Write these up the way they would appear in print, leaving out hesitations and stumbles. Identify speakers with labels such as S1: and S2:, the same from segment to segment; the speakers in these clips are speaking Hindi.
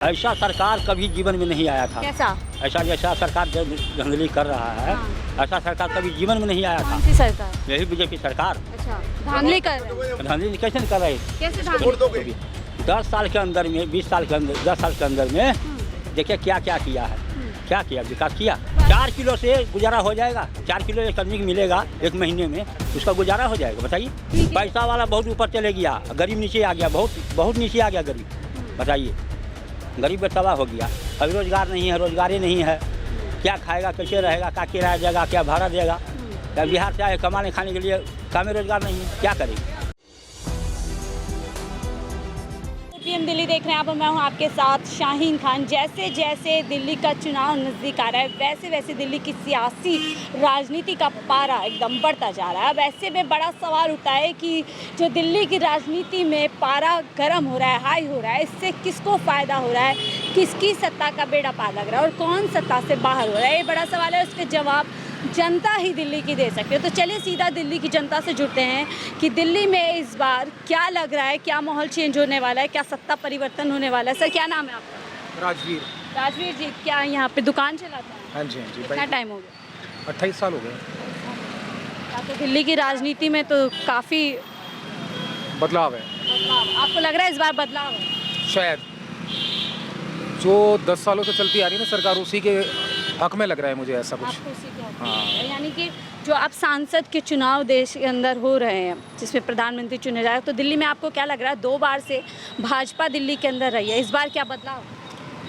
S1: ऐसा सरकार कभी जीवन में नहीं आया था।
S2: कैसा?
S1: ऐसा जैसा सरकार धांधली कर रहा है,
S2: हाँ।
S1: ऐसा सरकार कभी जीवन में नहीं आया था।
S2: कौन सी सरकार?
S1: यही बीजेपी सरकार।
S2: अच्छा, धांधली कर रहे हैं।
S1: धांधली कैसे नहीं कर रही?
S2: कैसे धांधली?
S1: 10 साल के अंदर में, 20 साल के अंदर, 10 साल के अंदर में देखिए क्या क्या किया है। क्या किया? विकास किया। 4 किलो से गुजारा हो जाएगा। 4 किलो एक आदमी को मिलेगा एक महीने में, उसका गुजारा हो जाएगा। बताइए, पैसा वाला बहुत ऊपर चले गया, गरीब नीचे आ गया, बहुत नीचे आ गया गरीब। बताइए, गरीब तबाह हो गया। अभी रोजगार नहीं है, रोजगार ही नहीं है, क्या खाएगा, कैसे रहेगा, क्या किराया देगा, क्या भाड़ा देगा। या बिहार से आए कमाने खाने के लिए, काम में रोजगार नहीं है, क्या करेंगे।
S2: पीएम दिल्ली देख रहे हैं आप, मैं हूं आपके साथ शाहीन खान। जैसे जैसे दिल्ली का चुनाव नज़दीक आ रहा है, वैसे वैसे दिल्ली की सियासी राजनीति का पारा एकदम बढ़ता जा रहा है। अब ऐसे में बड़ा सवाल उठता है कि जो दिल्ली की राजनीति में पारा गर्म हो रहा है, हाई हो रहा है, इससे किसको फ़ायदा हो रहा है, किसकी सत्ता का बेड़ा पार लग रहा है और कौन सत्ता से बाहर हो रहा है, ये बड़ा सवाल है। उसके जवाब जनता ही दिल्ली की दे सकती है। तो चलिए सीधा दिल्ली की जनता से जुड़ते हैं कि दिल्ली में इस बार क्या लग रहा है, क्या माहौल चेंज होने वाला है, क्या सत्ता परिवर्तन होने वाला है। सर, क्या नाम है आपका?
S3: राजवीर।
S2: राजवीर जी, क्या यहाँ पे दुकान चलाते हैं?
S3: हाँ जी, हाँ जी।
S2: कितना टाइम हो गया?
S3: 28 साल हो गए।
S2: तो दिल्ली की राजनीति में तो काफ़ी
S3: बदलाव है
S2: बदलाव, आपको लग रहा है इस बार बदलाव है?
S3: शायद। जो 10 सालों से चलती आ रही है ना सरकार, उसी के हक में लग रहा है मुझे ऐसा कुछ।
S2: आपको उसी के हक में
S3: हाँ।
S2: लग रहा है। यानी कि जो अब सांसद के चुनाव देश के अंदर हो रहे हैं, जिसमें प्रधानमंत्री चुने जा रहे हैं, तो दिल्ली में आपको क्या लग रहा है? 2 बार से भाजपा दिल्ली के अंदर रही है, इस बार क्या बदलाव?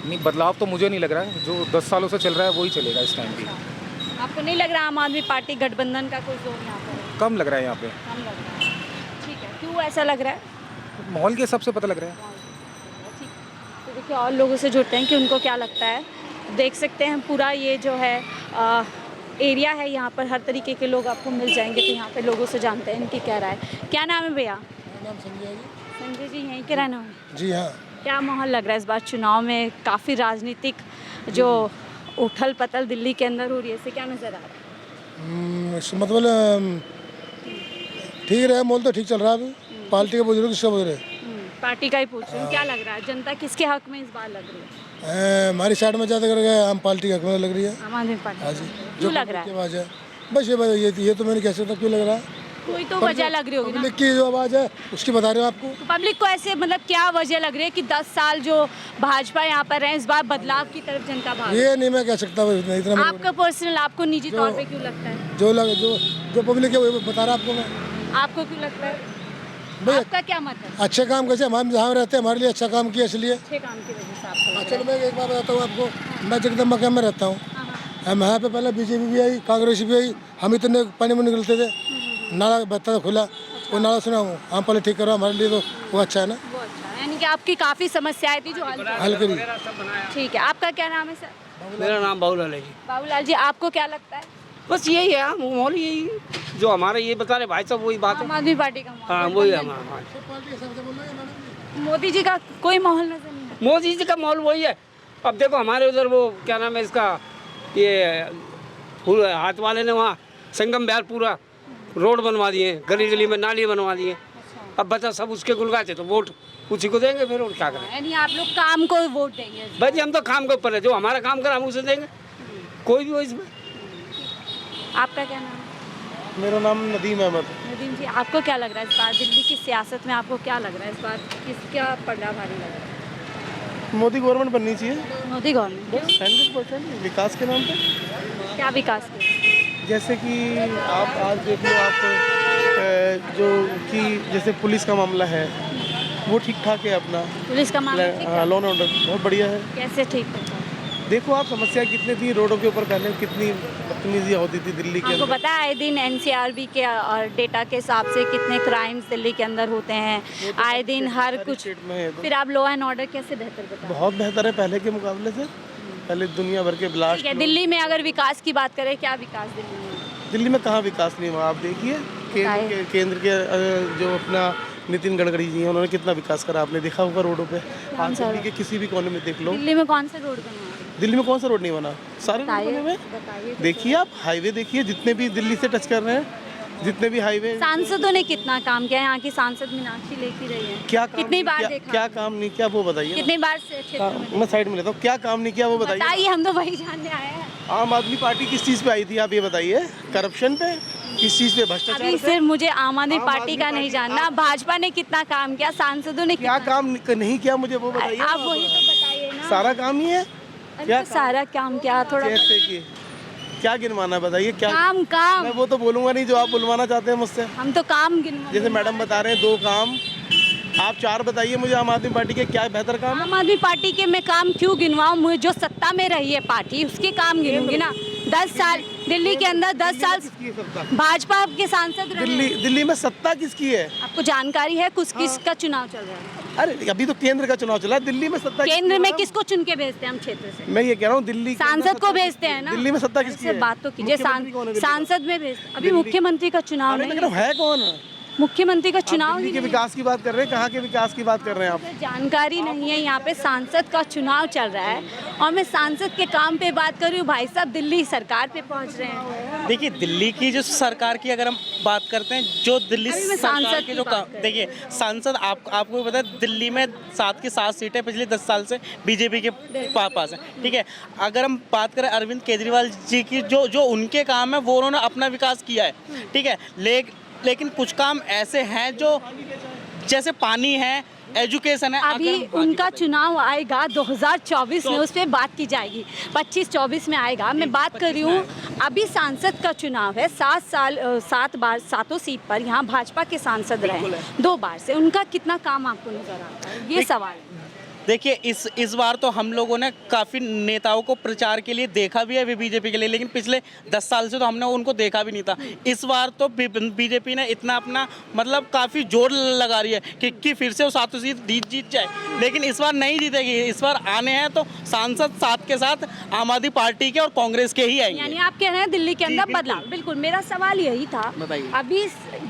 S3: नहीं, बदलाव तो मुझे नहीं लग रहा है। जो 10 सालों से चल रहा है वही चलेगा इस टाइम भी।
S2: आपको नहीं लग रहा आम आदमी पार्टी गठबंधन का कोई जोर यहाँ पर है?
S3: कम लग रहा है यहाँ पे।
S2: कम लग रहा है। ठीक है, क्यों ऐसा लग रहा है?
S3: माहौल के हिसाब से पता लग रहा है।
S2: ठीक, तो देखिए और लोगों से जुड़ते हैं कि उनको क्या लगता है। देख सकते हैं पूरा ये जो है एरिया है, यहाँ पर हर तरीके के लोग आपको मिल जाएंगे। तो यहाँ पे लोगों से जानते हैं इनकी क्या राय है। क्या नाम है भैया?
S4: मेरा नाम संजय है जी।
S2: संजय जी, यहीं के रहने वाले?
S4: जी हाँ।
S2: क्या माहौल लग रहा है इस बार चुनाव में? काफ़ी राजनीतिक जो उथल पथल दिल्ली के अंदर हो रही है, इससे क्या नज़र आ रहा है?
S4: मतलब ठीक रहा, मोल तो ठीक चल रहा है अभी। पार्टी के बुजुर्ग किसका बोल रहे
S2: पार्टी का ही पूछ रही हूँ, क्या लग रहा है जनता किसके हक में इस बार लग रही है?
S4: हमारी साइड में ज़्यादा करके आम पार्टी के हक में लग रही है।
S2: आम आदमी पार्टी।
S4: हाँ जी।
S2: क्यों लग रहा
S4: की
S2: है?
S4: आवाज़ है बस ये तो मैं नहीं कह सकता क्यों लग रहा है।
S2: कोई तो वजह लग रही होगी ना।
S4: पब्लिक की जो आवाज़ है उसकी बता रहे हो आपको।
S2: तो पब्लिक को ऐसे मतलब क्या वजह लग रही है कि 10 साल जो भाजपा यहाँ पर है, इस बार बदलाव की तरफ जनता भाग?
S4: ये नहीं मैं कह सकता इतना।
S2: आपका पर्सनल, आपको निजी तौर पे क्यों लगता है?
S4: जो पब्लिक है वो बता रहा आपको मैं।
S2: आपको क्यों लगता है?
S4: भाई
S2: आपका क्या मत है?
S4: अच्छे काम कैसे, हम जहाँ रहते हैं हमारे लिए अच्छा काम किया इसलिए।
S2: अच्छे काम की वजह से आपको लग
S4: चलो मैं एक बात बताता हूँ आपको, मैं जगदम्बा कैंप में रहता हूँ।
S2: रहा है?
S4: हम यहाँ पे पहले बीजेपी भी आई, कांग्रेस भी आई, हम इतने पानी में निकलते थे, नाला बहता था खुला, वो नाला सुना हूँ हम पहले ठीक करो, हमारे लिए तो वो अच्छा है ना।
S2: वो अच्छा है, यानी कि आपकी काफ़ी समस्याएं थी जो
S4: हल करी।
S2: ठीक है, आपका क्या नाम है सर?
S5: मेरा नाम बाबूलाल है जी।
S2: बाबूलाल जी, आपको क्या लगता है?
S5: बस यही है, माहौल यही है। जो हमारे ये बता रहे भाई साहब वही बात है।
S2: आम आदमी पार्टी का माहौल?
S5: हाँ, वही है हमारा।
S2: मोदी जी का कोई माहौल नजर नहीं आता?
S5: मोदी जी का माहौल वही है। अब देखो हमारे उधर वो क्या नाम है इसका, ये फूल हाथ वाले ने वहाँ संगम बिहार पूरा रोड बनवा दिए, गली गली में नाली बनवा दिए। अब बता सब उसके गुलगाते, तो वोट उसी को देंगे फिर, और क्या करें।
S2: यानी आप लोग काम को वोट देंगे?
S5: भाई हम तो काम के ऊपर है, जो हमारा काम करा हम उसे देंगे, कोई भी हो इसमें।
S2: आपका क्या नाम है?
S6: मेरा नाम नदीम अहमद।
S2: नदीम जी, आपको क्या लग रहा है इस बार दिल्ली की सियासत में? आपको क्या लग रहा है इस बार किसका पलड़ा भारी लग रहा है?
S6: मोदी गवर्नमेंट बननी चाहिए
S2: मोदी गवर्नमेंट।
S6: 100% विकास के नाम पे।
S2: क्या विकास किया?
S6: जैसे कि आप आज देख लो, आप जो कि जैसे पुलिस का मामला है वो ठीक ठाक है अपना।
S2: पुलिस का मामला ठीक है?
S6: लॉ एंड ऑर्डर बहुत बढ़िया है।
S2: कैसे ठीक है?
S6: देखो आप समस्या कितनी थी रोडों के ऊपर, पहले कितनी बदतमीजी होती थी दिल्ली के
S2: आपको
S6: अंदर।
S2: पता है आए दिन एनसीआरबी के और डेटा के हिसाब से कितने क्राइम्स दिल्ली के अंदर होते हैं आए दिन, हर कुछ।
S6: स्टेट में है तो
S2: फिर आप लॉ एंड ऑर्डर कैसे बेहतर बता?
S6: बहुत बेहतर है पहले के मुकाबले से। पहले दुनिया भर के ब्लास्ट।
S2: ठीक है, दिल्ली में अगर विकास की बात करें, क्या विकास दिल्ली में?
S6: दिल्ली में कहाँ विकास नहीं हुआ? आप देखिए केंद्र के जो अपना नितिन गडकरी जी हैं, उन्होंने कितना विकास करा, आपने देखा होगा रोडों पे। आज दिल्ली के किसी भी कोने में देख लो।
S2: दिल्ली में कौन से रोड बनवा?
S6: दिल्ली में कौन सा रोड नहीं बना? सारे रोड बने हुए हैं। देखिए आप हाईवे देखिए, जितने भी दिल्ली से टच कर रहे हैं जितने भी हाईवे
S2: सांसदों ने कितना काम किया? यहाँ की सांसद मीनाक्षी लेखी रही है,
S6: क्या काम
S2: कितनी
S6: नहीं
S2: बार
S6: किया-
S2: देखा?
S6: क्या काम नहीं किया वो बताइए ना।
S2: कितनी बार से क्षेत्र में
S6: मैं साइड में लेता हूँ, क्या काम नहीं किया वो बताइए।
S2: बताइए, हम तो वही जानने आए हैं।
S6: आम आदमी पार्टी किस चीज़ पे आई थी आप ये बताइए? करप्शन पे, किस चीज़ पे? भ्रष्टाचार
S2: अभी
S6: पे?
S2: सिर्फ मुझे आम आदमी
S6: आम
S2: पार्टी
S6: आदमी
S2: का नहीं
S6: पार्टी-
S2: जानना, भाजपा ने कितना काम किया, सांसदों ने
S6: क्या
S2: कितना?
S6: काम नहीं किया मुझे वो बताइए।
S2: आप
S6: ना।
S2: वही तो बताइए ना।
S6: सारा काम ही है।
S2: अरे
S6: क्या
S2: तो सारा काम क्या, थोड़ा
S6: कैसे कि क्या गिनवाना है बताइए क्या?
S2: काम काम
S6: मैं वो तो बोलूंगा नहीं जो आप बुलवाना चाहते हैं मुझसे।
S2: हम तो काम गिनवा।
S6: जैसे मैडम बता रहे हैं 2 काम, आप 4 बताइए मुझे आम आदमी पार्टी के क्या बेहतर काम है।
S2: आम आदमी पार्टी के मैं काम क्यों गिनवाऊं? मुझे जो सत्ता में रही है पार्टी उसके काम गिनूंगी ना। 10 साल दिल्ली के अंदर 10 साल
S6: किसकी है सत्ता?
S2: भाजपा के सांसद रहे।
S6: दिल्ली में सत्ता किसकी है?
S2: आपको जानकारी है किसका चुनाव चल रहा है?
S6: अरे अभी तो केंद्र का चुनाव चला है, दिल्ली में सत्ता
S2: केंद्र
S6: किसकी
S2: में
S6: है?
S2: किसको चुन के भेजते हैं हम क्षेत्र से?
S6: मैं ये कह रहा हूँ दिल्ली के अंदर
S2: सांसद को
S6: सत्ता
S2: भेजते हैं ना।
S6: दिल्ली में सत्ता किसकी
S2: ऐसे
S6: है?
S2: बात तो कीजिए।
S6: मुख्यमंत्री कौन है दिल्ली का?
S2: सांसद में भेजते अभी
S6: दिल्ली-
S2: मुख्यमंत्री का चुनाव
S6: अरे मैं
S2: नहीं
S6: कह रहा हूँ है कौन?
S2: मुख्यमंत्री का चुनाव
S6: दिल्ली
S2: ही
S6: के
S2: नहीं।
S6: विकास की बात कर रहे हैं, कहाँ के विकास की बात कर रहे हैं आप?
S2: मुझे जानकारी नहीं है। यहाँ पे सांसद का चुनाव चल रहा है और मैं सांसद के काम पे बात कर रही हूँ। भाई साहब दिल्ली सरकार पे पहुँच रहे हैं।
S7: देखिए दिल्ली की जो सरकार की अगर हम बात करते हैं, जो दिल्ली
S2: अभी मैं
S7: सरकार
S2: सांसद
S7: के
S2: की
S7: जो
S2: बात कर रही
S7: देखिए सांसद आपको भी पता है दिल्ली में 7 की 7 सीटें पिछले 10 साल से बीजेपी के पास हैं। ठीक है, अगर हम बात करें अरविंद केजरीवाल जी की, जो उनके काम है वो उन्होंने अपना विकास किया है। ठीक है, लेकिन कुछ काम ऐसे हैं जो जैसे पानी है, एजुकेशन है।
S2: अभी
S7: अगर हम
S2: उनका चुनाव आएगा 2024 में, उस पर बात की जाएगी। 25-24 में आएगा। मैं बात कर रही हूँ अभी सांसद का चुनाव है। 7 बार 7 सीट पर यहाँ भाजपा के सांसद रहे 2 बार से। उनका कितना काम आपको नजर आता है, ये सवाल है।
S7: देखिए इस बार तो हम लोगों ने काफ़ी नेताओं को प्रचार के लिए देखा भी है बीजेपी के लिए, लेकिन पिछले 10 साल से तो हमने उनको देखा भी नहीं था। इस बार तो बीजेपी ने इतना अपना मतलब काफ़ी जोर लगा रही है कि फिर से वो 7 सीट जीत जाए, लेकिन इस बार नहीं जीतेगी। इस बार आने हैं तो सांसद साथ के साथ आम आदमी पार्टी के और कांग्रेस के ही आएंगे।
S2: यानी आप कह रहे हैं दिल्ली के अंदर बदलाव। बिल्कुल, मेरा सवाल यही था।
S7: बताइए।
S2: अभी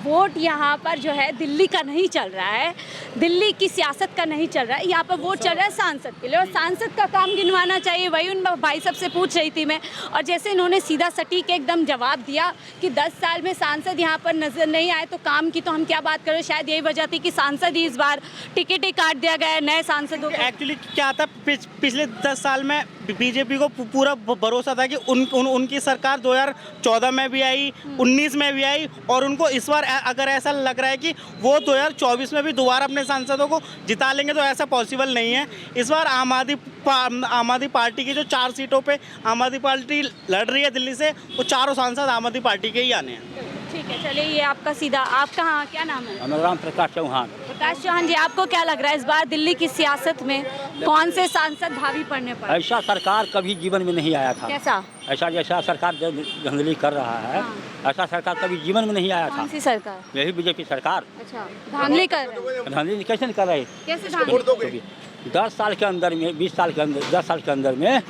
S2: वोट यहाँ पर जो है दिल्ली का नहीं चल रहा है, दिल्ली की सियासत का नहीं चल रहा है, यहाँ पर वोट चल रहा है सांसद के लिए और सांसद का काम गिनवाना चाहिए। वही उन भाई साहब से पूछ रही थी मैं, और जैसे इन्होंने सीधा सटीक एकदम जवाब दिया कि 10 साल में सांसद यहाँ पर नजर नहीं आए तो काम की तो हम क्या बात करें। शायद यही वजह थी कि सांसद ही इस बार टिकट ही काट दिया गया नए सांसदों को।
S7: एक्चुअली क्या था, पिछले 10 साल में बीजेपी को पूरा भरोसा था कि उनकी सरकार 2014 में भी आई, 19 में भी आई, और उनको इस बार अगर ऐसा लग रहा है कि वो 2024 में भी दोबारा अपने सांसदों को जिता लेंगे, तो ऐसा पॉसिबल नहीं है। इस बार आम आदमी पार्टी की जो 4 सीटों पे आम आदमी पार्टी लड़ रही है दिल्ली से, वो चारों सांसद आम आदमी पार्टी के ही आने हैं।
S2: ठीक है, चलिए ये आपका सीधा, आप कहाँ, क्या नाम है?
S1: हमारा राम प्रकाश चौहान।
S2: प्रकाश चौहान जी, आपको क्या लग रहा है इस बार दिल्ली की सियासत में कौन से सांसद भावी पड़ने पर?
S1: ऐसा सरकार कभी जीवन में नहीं आया था।
S2: कैसा?
S1: ऐसा जैसा सरकार धांधली कर रहा है, ऐसा सरकार कभी जीवन में नहीं आया था।
S2: कौन सी सरकार?
S1: यही बीजेपी सरकार
S2: अच्छा, धांधली कर रहे हैं।
S1: धांधली कैसे नहीं कर रही?
S2: कैसे धांधली?
S1: 10 साल के अंदर में, 20 साल के अंदर, 10 साल के अंदर में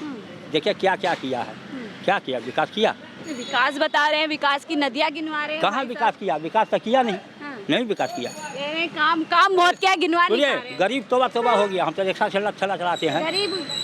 S1: देखिए क्या क्या किया है। क्या किया? विकास किया।
S2: विकास बता रहे हैं, विकास की नदियाँ गिनवा रहे हैं।
S1: कहाँ विकास किया? विकास तो किया नहीं।
S2: हाँ।
S1: नहीं विकास किया।
S2: ये काम बहुत क्या गिनवा नहीं पा
S1: सुनिए,
S2: रहे।
S1: गरीब तोबा तोबा हो गया। हम तो रिक्शा चला चलाते हैं।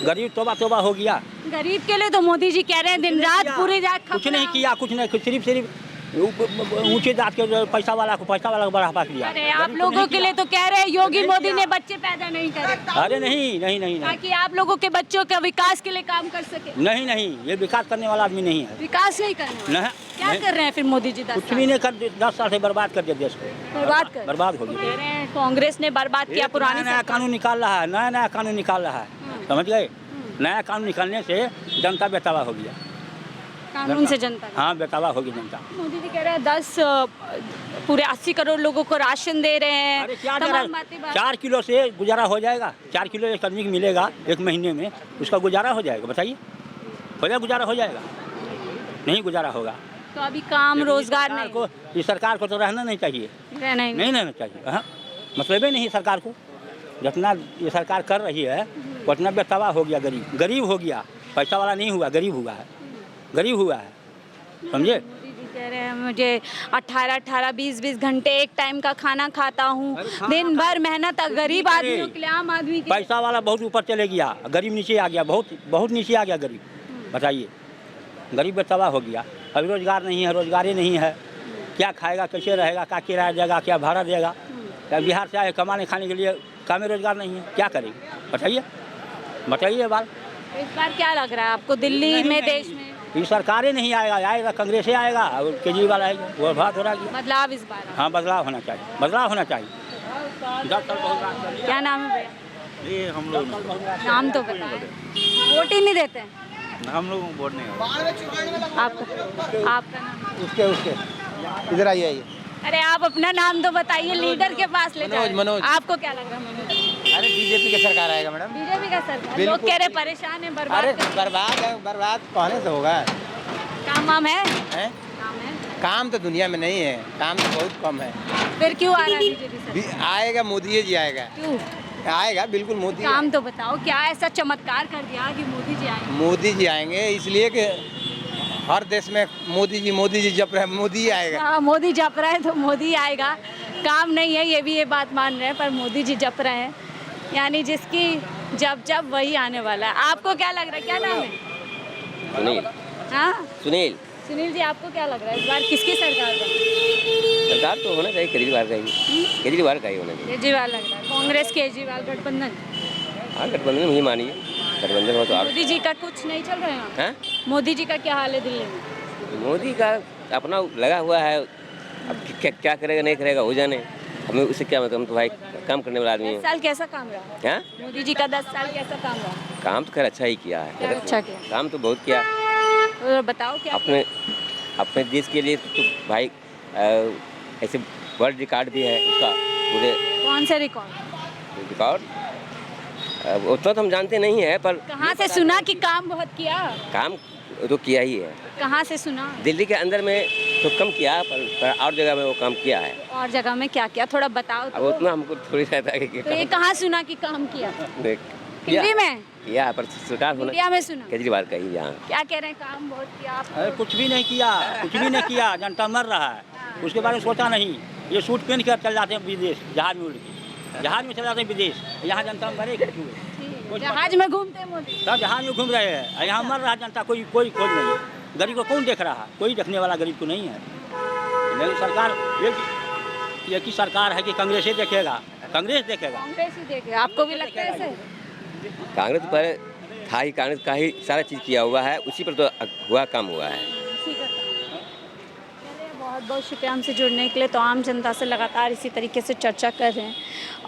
S1: गरीब तोबा तोबा हो गया।
S2: गरीब के लिए तो मोदी जी कह रहे हैं दिन रात पूरी रात
S1: कुछ नहीं किया, कुछ नहीं, सिर्फ ऊंचे जात के पैसा वाला को बढ़ावा दिया।
S2: अरे आप लोगों के लिए तो कह रहे हैं योगी मोदी ने बच्चे पैदा नहीं करे,
S1: अरे नहीं नहीं नहीं नहीं
S2: ताकि आप लोगों के बच्चों के विकास के लिए काम कर सके।
S1: नहीं नहीं, ये विकास करने वाला आदमी नहीं है।
S2: विकास नहीं करने वाला।
S1: नहीं,
S2: क्या
S1: नहीं।
S2: कर रहे हैं फिर मोदी जी? 10
S1: कुछ भी नहीं कर, 10 साल से बर्बाद कर दिया देश को। बर्बाद हो
S2: कह
S1: गया।
S2: रहे हैं कांग्रेस ने बर्बाद किया पुरानी
S1: नया
S2: सरकार।
S1: कानून निकाल रहा है, नया नया कानून निकाल रहा है। समझ गए? नया कानून निकालने से जनता बेतावा हो गया।
S2: कानून से जनता।
S1: हाँ, बेतावा होगी जनता।
S2: मोदी जी कह रहे हैं पूरे 80 करोड़ लोगों को राशन दे रहे हैं।
S1: अरे क्या
S2: तमाम बातें
S1: 4 किलो से गुजारा हो जाएगा? 4 किलो एक आदमी को मिलेगा 1 महीने में, उसका गुजारा हो जाएगा? बताइए, हो जाएगा? गुजारा हो जाएगा? नहीं गुजारा होगा।
S2: तो अभी काम रोजगार नहीं
S1: को, इस सरकार को तो रहना नहीं चाहिए।
S2: रहना ही
S1: नहीं रहना चाहिए। हाँ, मतलब ही नहीं सरकार को। जितना ये सरकार कर रही है उतना बेतवा हो गया। गरीब हो गया, पैसा वाला नहीं हुआ, गरीब हुआ है। गरीब हुआ है, समझे?
S2: मोदी जी कह रहे हैं मुझे 18-18, 20-20 घंटे एक टाइम का खाना खाता हूँ, दिन भर मेहनत गरीब आदमियों के लिए, आम आदमी के लिए।
S1: पैसा वाला बहुत ऊपर चले गया, गरीब नीचे आ गया, बहुत नीचे आ गया गरीब। बताइए, गरीब बेतवा हो गया। अभी रोजगार नहीं है, रोजगार ही नहीं है। क्या खाएगा, कैसे रहेगा, क्या किराया देगा, क्या भाड़ा देगा। क्या बिहार से आए कमाने खाने के लिए, काम रोजगार नहीं है, क्या करेंगे बताइए, बताइए बात।
S2: इस बार क्या लग रहा है आपको दिल्ली में, देश में?
S1: ये सरकारें नहीं आएगा, आएगा कांग्रेस ही आएगा और केजरीवाल आएगा, वो बात हो रहा है।
S2: बदलाव इस बार?
S1: हाँ बदलाव होना चाहिए, बदलाव होना चाहिए। 10 साल बहुत राज कर लिया।
S2: क्या नाम है भैया?
S8: ये हम लोग
S2: नाम तो बताएं। वोट ही नहीं देते हैं
S8: हम लोग वोट नहीं होगा।
S2: आपका? आपका नाम?
S3: उसके इधर आइए।
S2: अरे आप अपना नाम तो बताइए, लीडर के पास ले जाओ।
S3: मनोज।
S2: आपको क्या लग रहा है मनोज?
S3: अरे बीजेपी की सरकार आएगा मैडम।
S2: बीजेपी का सरकार? लोग कह रहे परेशान है, बर्बाद
S3: अरे
S2: कर रहे हैं।
S3: बर्बाद है, बर्बाद कहने से होगा।
S2: काम वाम है?
S3: हैं?
S2: काम है?
S3: काम तो दुनिया में नहीं है, काम तो बहुत कम है।
S2: फिर क्यों आ रहा है बीजेपी सरकार?
S3: आएगा मोदी जी आएगा,
S2: क्यों?
S3: आएगा बिल्कुल मोदी।
S2: काम तो बताओ, क्या ऐसा चमत्कार कर दिया कि मोदी जी आएंगे?
S3: मोदी जी आएंगे इसलिए कि हर देश में मोदी जी जब रहे मोदी ही आएगा।
S2: हाँ, मोदी जप रहा है तो मोदी आएगा। काम नहीं है ये बात मान रहे हैं, पर मोदी जी जप रहे हैं, यानी जिसकी जब वही आने वाला है। आपको क्या लग रहा है, क्या नाम है?
S9: सुनील।
S2: हाँ
S9: सुनील।
S2: सुनील जी, आपको क्या लग रहा है इस बार किसकी सरकार है?
S9: सरकार तो होना चाहिए केजरीवाल का ही, केजरीवाल का ही होना चाहिए।
S2: केजरीवाल लग रहा है। कांग्रेस केजरीवाल गठबंधन?
S9: हाँ गठबंधन में ही मानिए, गठबंधन हो तो आप।
S2: मोदी जी का कुछ नहीं चल रहा है?
S9: हैं?
S2: मोदी जी का क्या हाल है दिल्ली में?
S9: मोदी का अपना लगा हुआ है, अब क्या करेगा नहीं करेगा हो जाने, हमें उससे क्या मतलब, हम तो भाई काम करने वाला आदमी
S2: 10
S9: है।
S2: साल कैसा काम रहा?
S9: हैं?
S2: मोदी जी का 10 साल कैसा काम रहा?
S9: काम तो खैर अच्छा ही किया है।
S2: क्या अच्छा किया?
S9: काम तो बहुत किया
S2: तो बताओ क्या
S9: अपने देश के लिए तो भाई ऐसे वर्ल्ड रिकॉर्ड भी है उसका पूरे।
S2: कौन से रिकॉर्ड?
S9: उतना तो हम जानते नहीं है, पर
S2: कहाँ से सुना कि काम बहुत किया?
S9: काम तो किया ही है।
S2: कहाँ से सुना?
S9: दिल्ली के अंदर में तो कम किया, पर और जगह में वो काम किया है।
S2: और जगह में क्या किया, थोड़ा बताओ
S9: अब
S2: तो।
S9: उतना हमको थोड़ी रहता है कि
S2: तो ये कहाँ सुना कि काम किया?
S9: किया
S2: टीवी में?
S9: किया, पर सरकार होना
S2: मीडिया में सुना?
S9: केजरीवाल का ही यहाँ।
S2: क्या कह रहे हैं, काम बहुत किया आप?
S1: अरे कुछ भी नहीं किया, कुछ भी नहीं किया, जनता मर रहा है, उसके बारे में सोचा नहीं। ये सूट पहन कर चल जाते हैं विदेश, जहाज में उड़ के, जहाज में चले जाते हैं विदेश, यहाँ जनता मरे क्यों?
S2: जहाज में घूमते हैं मोदी?
S1: सब जहाज में घूम रहे हैं, यहाँ मर रहा है जनता, कोई खोज नहीं। गरीब को कौन देख रहा है? कोई देखने वाला गरीब को नहीं है। लेकिन सरकार एक ही सरकार है कि कांग्रेस ही देखेगा, कांग्रेस देखेगा।
S2: कांग्रेस ही देखे, आपको भी लगता है ऐसे?
S9: कांग्रेस पर था ही, कांग्रेस का ही सारा चीज़ किया हुआ है, उसी पर तो हुआ काम हुआ है।
S2: इसी का काम। चलिए, बहुत बहुत शुक्रिया हमसे जुड़ने के लिए। तो आम जनता से लगातार इसी तरीके से चर्चा कर रहे हैं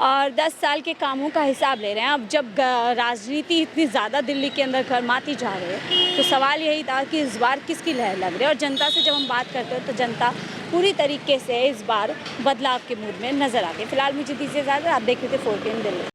S2: और 10 साल के कामों का हिसाब ले रहे हैं। अब जब राजनीति इतनी ज़्यादा दिल्ली के अंदर गरमाती जा रही है, तो सवाल यही था कि इस बार किसकी लहर लग रही है। और जनता से जब हम बात करते हैं तो जनता पूरी तरीके से इस बार बदलाव के मूड में नजर आ गई। फिलहाल मुझे दीजिए ज़्यादा, आप देख रहे थे 4PM दिल्ली।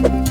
S10: Thank you.